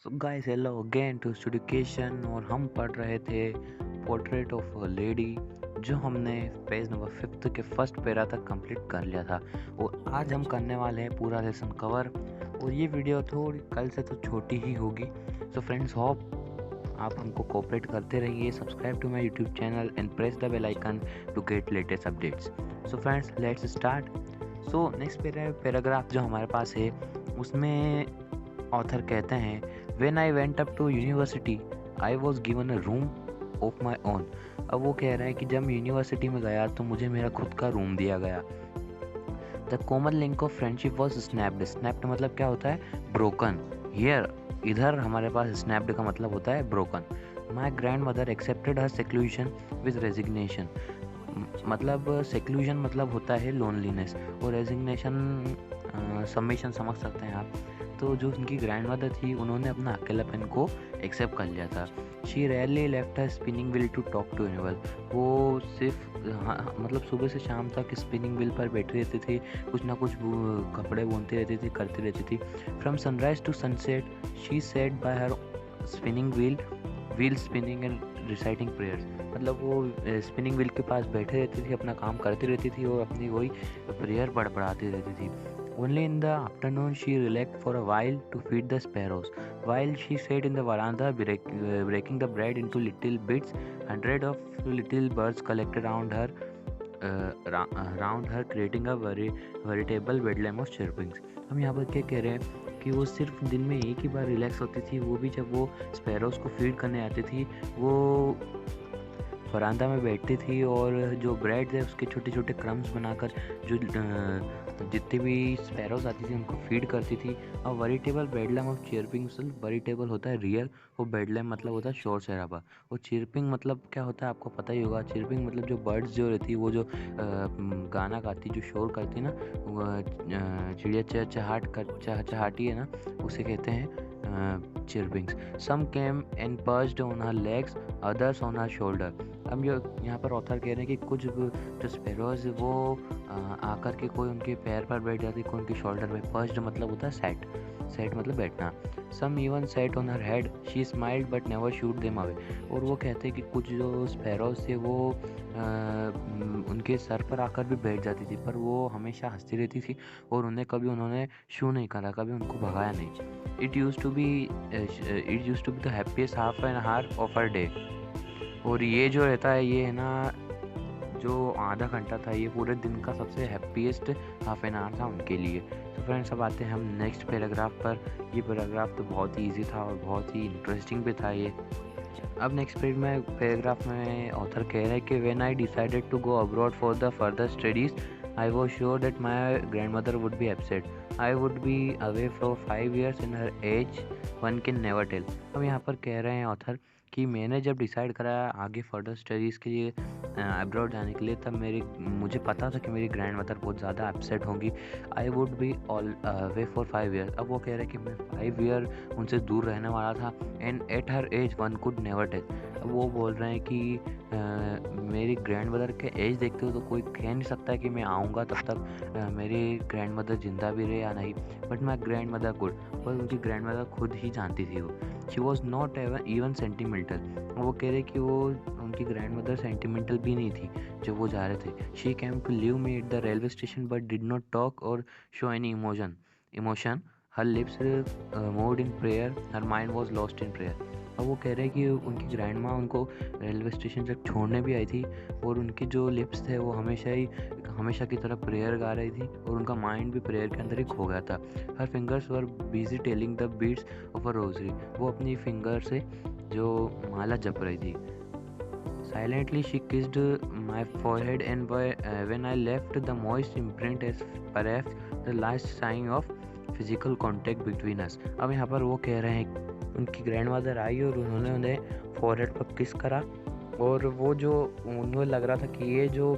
So guys hello again to education. और हम पढ़ रहे थे पोर्ट्रेट ऑफ अ लेडी, जो हमने पेज नंबर 5 के फर्स्ट पैरा तक कंप्लीट कर लिया था। और आज हम करने वाले हैं पूरा लेसन कवर। और ये वीडियो थोड़ी कल से तो छोटी ही होगी। सो फ्रेंड्स, होप आप हमको कोऑपरेट करते रहिए। Subscribe to my YouTube channel and press the bell icon to get latest updates. So friends, let's start. So next paragraph जो हमारे पास है, उसमें ऑथर कहते हैं, when I went up to university I was given a room of my own. अब वो कह रहे हैं कि जब मैं यूनिवर्सिटी में गया तो मुझे मेरा खुद का रूम दिया गया। The common link of friendship was snapped. Snapped मतलब क्या होता है? ब्रोकन। हियर इधर हमारे पास स्नैप्ड का मतलब होता है broken. My grandmother accepted her seclusion with resignation. मतलब सेक्लूजन मतलब होता है लोनलीनेस, और रेजिग्नेशन सबमिशन समझ सकते हैं आप। तो जो उनकी ग्रैंड मदर थी, उन्होंने अपना अकेलापन को एक्सेप्ट कर लिया था। She rarely left her spinning wheel to talk to animal. वो सिर्फ मतलब सुबह से शाम तक स्पिनिंग व्हील पर बैठी रहती थी, कुछ ना कुछ कपड़े बुनती रहती थी, करती रहती थी। From sunrise to sunset she sat by her spinning wheel spinning and reciting prayers. मतलब वो स्पिनिंग व्हील के पास बैठे रहती थी, अपना काम करती रहती थी और अपनी वही प्रेयर बड़बड़ाती रहती थी। Only in the afternoon she relaxed for a while to feed the sparrows. While she sat in the veranda breaking the bread into little bits, hundreds of little birds collected around her, creating a veritable bedlam of chirpings. हम यहाँ पर क्या कह रहे हैं कि वो सिर्फ दिन में एक ही बार रिलैक्स होती थी, वो भी जब वो स्पैरोज को फीड करने आती थी। वो वरांदा में बैठती थी और जो ब्रेड है उसके छोटे छोटे क्रम्स बनाकर जो जितने भी स्पैरोज आती थी उनको फीड करती थी। और वेरिटेबल बेडलम ऑफ चिरपिंग, मतलब वेरिटेबल होता है रियल, और बेडलम मतलब होता है शोर शराबा। और चिरपिंग मतलब क्या होता है आपको पता ही होगा। चिरपिंग मतलब जो बर्ड्स जो रहती है, वो जो गाना गाती, जो शोर करती ना, चिड़िया चहचहाटी है ना, उसे कहते हैं chirpings. Some came and perched on her legs, others on her shoulder. अब जो यहाँ पर ऑथर कह रहे हैं कि कुछ जो स्पैरोज वो आकर के कोई उनके पैर पर बैठ जाती, कोई उनके शोल्डर में। पर्च्ड मतलब होता है सेट, सेट मतलब बैठना। Some even sat on her head, she smiled but never shooed them away. और वो कहते हैं कि कुछ जो स्पैरोज थे वो उनके सर पर आकर भी बैठ जाती थी, पर वो हमेशा हंसती रहती थी और उन्होंने शू नहीं करा, कभी उनको भगाया नहीं। It use to be the happiest half an hour of her day. और ये जो रहता है, ये है ना, जो आधा घंटा था, ये पूरे दिन का सबसे हैप्पीएस्ट हाफ एन आवर था उनके लिए। तो फ्रेंड्स, अब आते हैं हम नेक्स्ट पैराग्राफ पर। ये पैराग्राफ तो बहुत ही ईजी था और बहुत ही इंटरेस्टिंग भी था ये। अब नेक्स्ट पैराग्राफ में ऑथर कह रहे हैं कि when I decided to go abroad for the further studies I was sure that my grandmother would be upset. I would be away for 5 years in her age, one can never tell. अब यहाँ पर कह रहे हैं author कि मैंने जब decide करा आगे फर्दर स्टडीज़ के लिए अब्रॉड जाने के लिए, तब मुझे पता था कि मेरी ग्रैंड मदर बहुत ज़्यादा अपसेट होंगी। आई would be all way for 5 years। अब वो कह रहे हैं कि मैं 5 year उनसे दूर रहने वाला था। And at her age one could never tell. अब वो बोल रहे हैं कि मेरी ग्रैंड मदर के एज देखते हो तो कोई कह नहीं सकता कि मैं आऊँगा तब तक मेरी ग्रैंड मदर जिंदा भी रहे या नहीं। But my grand mother good, पर उनकी ग्रैंड मदर खुद ही जानती थी वो। She was not even sentimental. वो कह रहे कि वो उनकी ग्रैंड मदर सेंटिमेंटल भी नहीं थी जब वो जा रहे थे। She came to leave me at the railway station but did not talk or show any emotion. Her lips moved in prayer, her mind was lost in prayer. अब वो कह रहे हैं कि उनकी ग्रैंड माँ उनको रेलवे स्टेशन तक छोड़ने भी आई थी, और उनके जो लिप्स थे वो हमेशा की तरह प्रेयर गा रही थी, और उनका माइंड भी प्रेयर के अंदर ही खो गया था। Her fingers were busy telling the beads of a rosary. वो अपनी फिंगर से जो माला जप रही थी। Silently she kissed my forehead, and when I left, the moist imprint as perhaps the last sign of physical contact between us. अब यहाँ पर वो कह रहे हैं उनकी ग्रैंड मदर आई और उन्होंने उन्हें फोरहेड पर किस करा, और वो जो उन्हें लग रहा था कि ये जो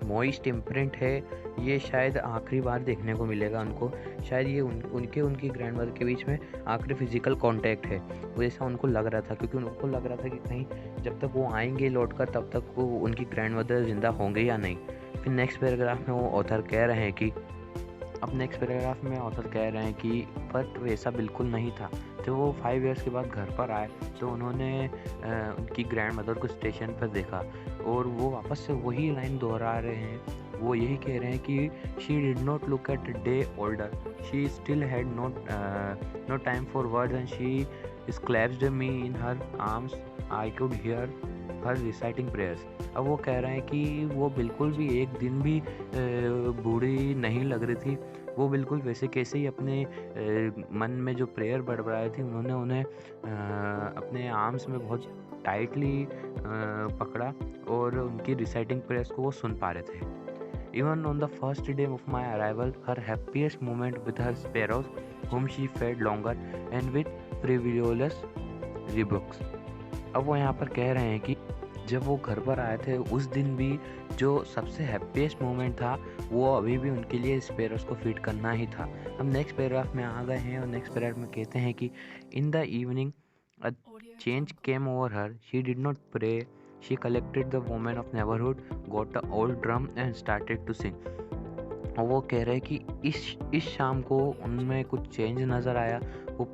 मॉइस्ट इम्प्रिंट है, ये शायद आखिरी बार देखने को मिलेगा उनको। शायद ये उनकी ग्रैंड मदर के बीच में आखिरी फिजिकल कांटेक्ट है, वैसा उनको लग रहा था। क्योंकि उनको लग रहा था कि कहीं जब तक वो आएंगे लौट कर, तब तक वो उनकी ग्रैंड मदर जिंदा होंगे या नहीं। फिर नेक्स्ट पैराग्राफ में वो ऑथर कह रहे हैं कि अब नेक्स्ट पैराग्राफ में ऑथर कह रहे हैं कि बट वैसा बिल्कुल नहीं था। जब वो 5 इयर्स के बाद घर पर आए तो उन्होंने उनकी ग्रैंड मदर को स्टेशन पर देखा और वो वापस से वही लाइन दोहरा रहे हैं। वो यही कह रहे हैं कि she did not look at day older, she still had no time for words and she clasped me in her arms. I could hear her reciting prayers. अब वो कह रहे हैं कि वो बिल्कुल भी एक दिन भी बूढ़ी नहीं लग रही थी। वो बिल्कुल वैसे कैसे ही अपने मन में जो प्रेयर बड़बड़ाई थी उन्होंने उन्हें अपने आर्म्स में बहुत टाइटली पकड़ा और उनकी रिसाइटिंग प्रेयर्स को वो सुन पा रहे थे। Even on the first day of my arrival, her happiest moment with her sparrows, whom she fed longer, and with frivolous rebukes. अब वो यहाँ पर कह रहे हैं कि जब वो घर पर आए थे उस दिन भी जो सबसे हैप्पीएस्ट मोमेंट था वो अभी भी उनके लिए स्पैरोस को फीड करना ही था। हम नेक्स्ट पैराग्राफ में आ गए हैं और नेक्स्ट पैराग्राफ में कहते हैं कि in the evening a change came over her, she did not pray, she collected the women of neighbourhood, got a old drum and started to sing. और वो कह रहे हैं कि इस शाम को उनमें कुछ चेंज नज़र आया। वो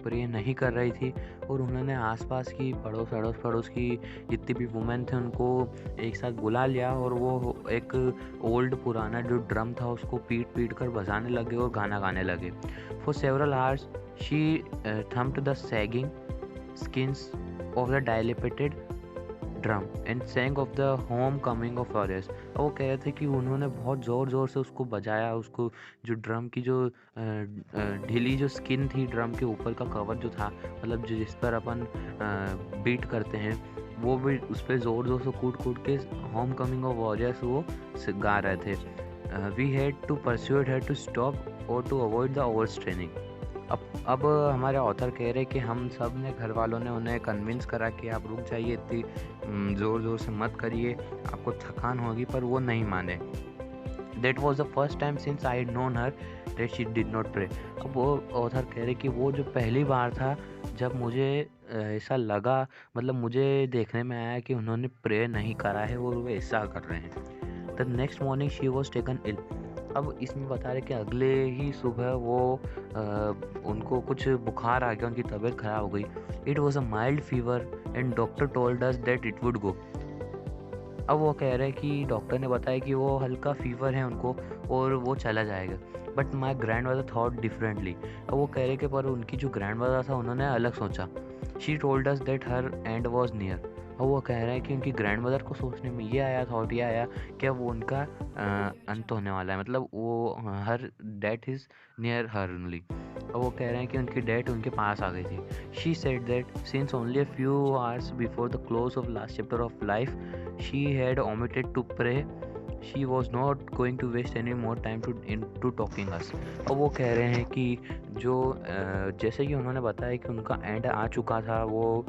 प्रे नहीं कर रही थी और उन्होंने आसपास की पड़ोस की जितनी भी वुमेन थे उनको एक साथ बुला लिया और वो एक ओल्ड पुराना जो ड्रम था उसको पीट कर बजाने लगे और गाना गाने लगे। For several hours she thumped the sagging skins of the dilapidated drum and sang of the homecoming of warriors. और वो कह रहे थे कि उन्होंने बहुत ज़ोर से उसको बजाया, उसको जो ड्रम की जो ढीली जो स्किन थी ड्रम के ऊपर का कवर जो था, मतलब जो जिस पर अपन बीट करते हैं वो भी उस पर ज़ोर से कूट के होम कमिंग ऑफ वॉरियर्स वो गा रहे थे। We had to persuade her to stop or to avoid the overstraining. अब हमारे ऑथर कह रहे कि हम सब ने घर वालों ने उन्हें कन्विंस करा कि आप रुक जाइए, इतनी ज़ोर से मत करिए, आपको थकान होगी, पर वो नहीं माने। That was the first time since I known her that she did not pray. अब वो ऑथर कह रहे कि वो जो पहली बार था जब मुझे ऐसा लगा, मतलब मुझे देखने में आया कि उन्होंने प्रे नहीं करा है और वो ऐसा कर रहे हैं। The next morning she was taken ill. अब इसमें बता रहे कि अगले ही सुबह वो उनको कुछ बुखार आ गया, उनकी तबीयत ख़राब हो गई। It was a mild fever and doctor told us that it would go. अब वो कह रहे हैं कि डॉक्टर ने बताया कि वो हल्का फीवर है उनको और वो चला जाएगा। But my grand mother thought differently. अब वो कह रहे कि पर उनकी जो ग्रैंड मदर था उन्होंने अलग सोचा। She told us that her and was near. और वो कह रहे हैं कि उनकी ग्रैंड मदर को सोचने में ये आया कि अब वो उनका अंत होने वाला है, मतलब वो her death is near her only. और वो कह रहे हैं कि उनकी डेथ उनके पास आ गई थी। She said that since only a few hours before the close of last chapter of life she had omitted to pray, she was not going to waste any more time to talking us. और वो कह रहे हैं कि जो जैसे कि उन्होंने बताया कि उनका एंड आ चुका था, वो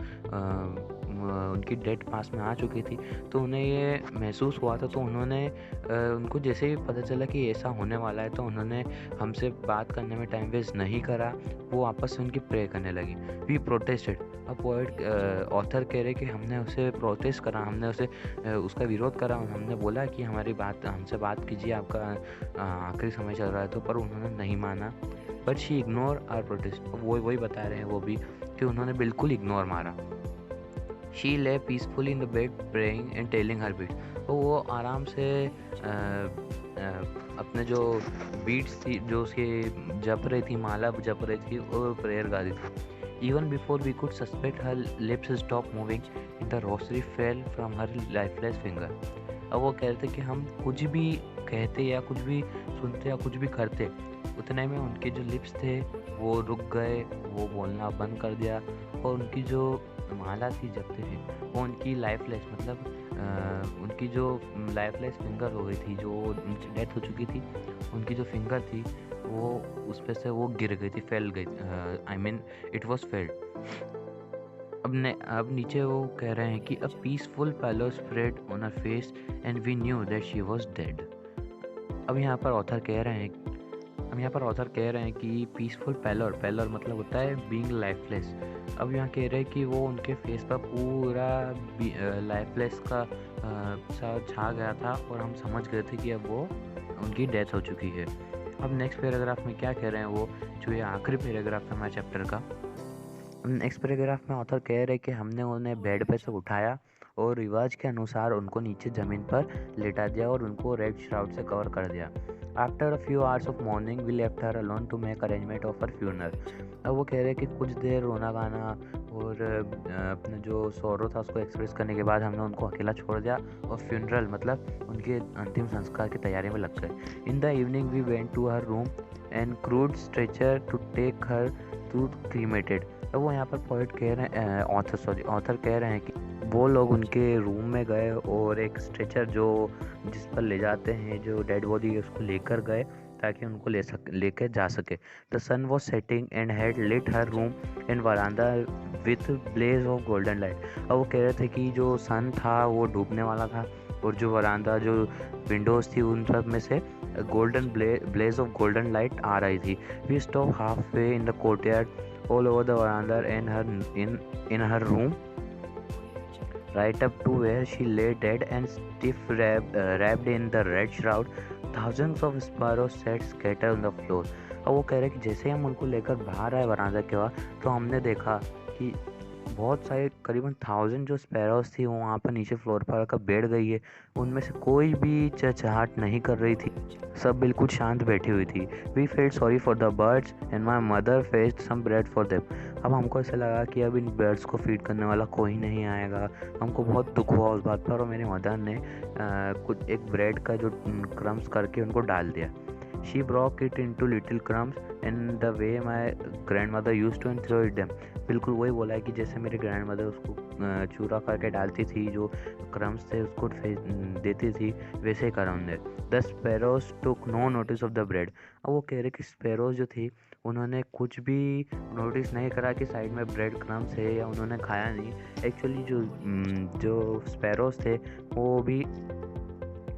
उनकी डेथ पास में आ चुकी थी, तो उन्हें ये महसूस हुआ था। तो उन्होंने उनको जैसे ही पता चला कि ऐसा होने वाला है तो उन्होंने हमसे बात करने में टाइम वेस्ट नहीं करा, वो आपस से उनकी प्रे करने लगी। We protested. अब पोएट ऑथर कह रहे कि हमने उसे प्रोटेस्ट करा, हमने उसे उसका विरोध करा, हमने बोला कि हमसे बात कीजिए, आपका आखिरी समय चल रहा है तो, पर उन्होंने नहीं माना। But she ignore our protest. वो वही बता रहे हैं वो भी कि उन्होंने बिल्कुल इग्नोर मारा। She lay peacefully in the bed praying and telling her beat. तो वो आराम से अपने जो बीट्स थी जो उसके जप रही थी, माला जप रही थी और प्रेयर गा रही थी। Even before we could suspect her lips stop moving, the rosary fell from her lifeless finger. अब वो कहते कि हम कुछ भी कहते या कुछ भी सुनते या कुछ भी करते, उतने में उनके जो लिप्स थे वो रुक गए, वो बोलना बंद कर दिया और उनकी जो माला थी जपते थे वो उनकी लाइफलेस, मतलब उनकी जो लाइफलेस फिंगर हो गई थी, जो उनकी डेथ हो चुकी थी, उनकी जो फिंगर थी वो उस पे से वो गिर गई थी, फैल गई, I mean it was felled. अब नीचे वो कह रहे हैं कि a peaceful pallor spread on her face and we knew that she was dead. अब यहाँ पर ऑथर कह रहे हैं कि पीसफुल पैलोर मतलब होता है बीइंग लाइफलेस। अब यहाँ कह रहे हैं कि वो उनके फेस पर पूरा लाइफलेस का सा छा गया था और हम समझ गए थे कि अब वो उनकी डेथ हो चुकी है। अब नेक्स्ट पैराग्राफ में क्या कह रहे हैं वो, जो ये आखिरी पैराग्राफ है हमारे चैप्टर का। नेक्स्ट पैराग्राफ में ऑथर कह रहे हैं कि हमने उन्हें बेड पे से उठाया और रिवाज के अनुसार उनको नीचे ज़मीन पर लेटा दिया और उनको रेड श्राउड से कवर कर दिया। After a few hours of morning we left her alone to make arrangement of her funeral. अब वो कह रहे हैं कि कुछ देर रोना गाना और अपना जो सौरो था उसको एक्सप्रेस करने के बाद हमने उनको अकेला छोड़ दिया और फ्यूनरल मतलब उनके अंतिम संस्कार की तैयारी में लग गए। In the evening we went to her room and crude stretcher to take her to cremated. अब वो यहाँ पर पोइट कह रहे हैं, ऑथर कह रहे हैं कि वो लोग उनके रूम में गए और एक स्ट्रेचर जो जिस पर ले जाते हैं जो डेड बॉडी है उसको लेकर गए ताकि उनको लेकर जा सके। The sun was setting and had lit her room and veranda with blaze of golden light. अब वो कह रहे थे कि जो सन था वो डूबने वाला था और जो वरांदा जो विंडोज़ थी उन सब में से golden blaze of golden light आ रही थी। We stop halfway in the courtyard all over the veranda and in her room right up to where she lay dead and stiff wrapped in the red shroud. Thousands of sparrows sat scattered on the floor. अब वो कह रहे कि जैसे हम उनको लेकर बाहर आए वरांदा के बाद तो हमने देखा कि बहुत सारे करीबन 1000 जो स्पैरोज थी वो वहाँ पर नीचे फ्लोर पर आकर बैठ गई है। उनमें से कोई भी चहचहाट नहीं कर रही थी, सब बिल्कुल शांत बैठी हुई थी। We felt sorry for the birds and my mother fetched some bread for them. अब हमको ऐसा लगा कि अब इन बर्ड्स को फीड करने वाला कोई नहीं आएगा। हमको बहुत दुख हुआ उस बात पर और मेरी मदर ने कुछ एक ब्रेड का जो क्रम्स करके उनको डाल दिया। She broke it into little crumbs in the way my grandmother used to and throw it them. बिल्कुल वही बोला है कि जैसे मेरी ग्रैंड मदर उसको चूरा करके डालती थी, जो क्रम्स थे उसको देती थी, वैसे ही करा उन्होंने। The sparrows took no notice of the bread. अब वो कह रहे कि स्पैरोज जो थी उन्होंने कुछ भी नोटिस नहीं करा कि साइड में ब्रेड क्रम्स है या उन्होंने खाया नहीं। एक्चुअली जो स्पैरोज थे वो भी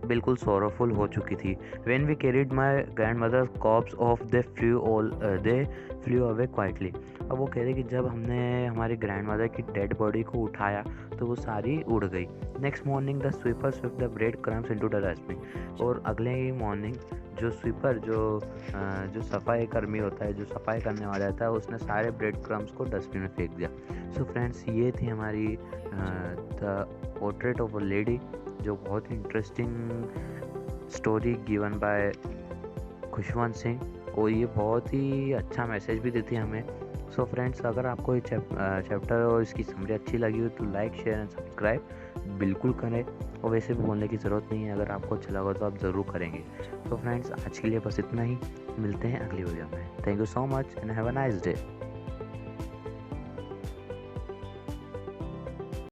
बिल्कुल सोरोफुल हो चुकी थी। When we carried my grandmother's corpse off, they flew away quietly. अब वो कह रहे कि जब हमने हमारी ग्रैंड मदर की डेड बॉडी को उठाया तो वो सारी उड़ गई। Next morning the sweeper sweep the bread crumbs into the dustbin. और अगले ही मॉर्निंग जो स्वीपर जो सफाई कर्मी होता है, जो सफाई करने वाला रहता है, उसने सारे ब्रेड क्रम्स को डस्टबिन में फेंक दिया। सो फ्रेंड्स, ये थी हमारी the portrait of a lady, जो बहुत ही interesting story given by Khushwant Singh, और ये बहुत ही अच्छा मैसेज भी देती है हमें। सो फ्रेंड्स, अगर आपको ये चैप्टर और इसकी समरी अच्छी लगी हो तो लाइक शेयर एंड सब्सक्राइब बिल्कुल करें, और वैसे भी बोलने की ज़रूरत नहीं है, अगर आपको अच्छा लगा तो आप ज़रूर करेंगे। तो फ्रेंड्स, आज के लिए बस इतना ही, मिलते हैं अगली वीडियो में। Thank you so much and have a nice day.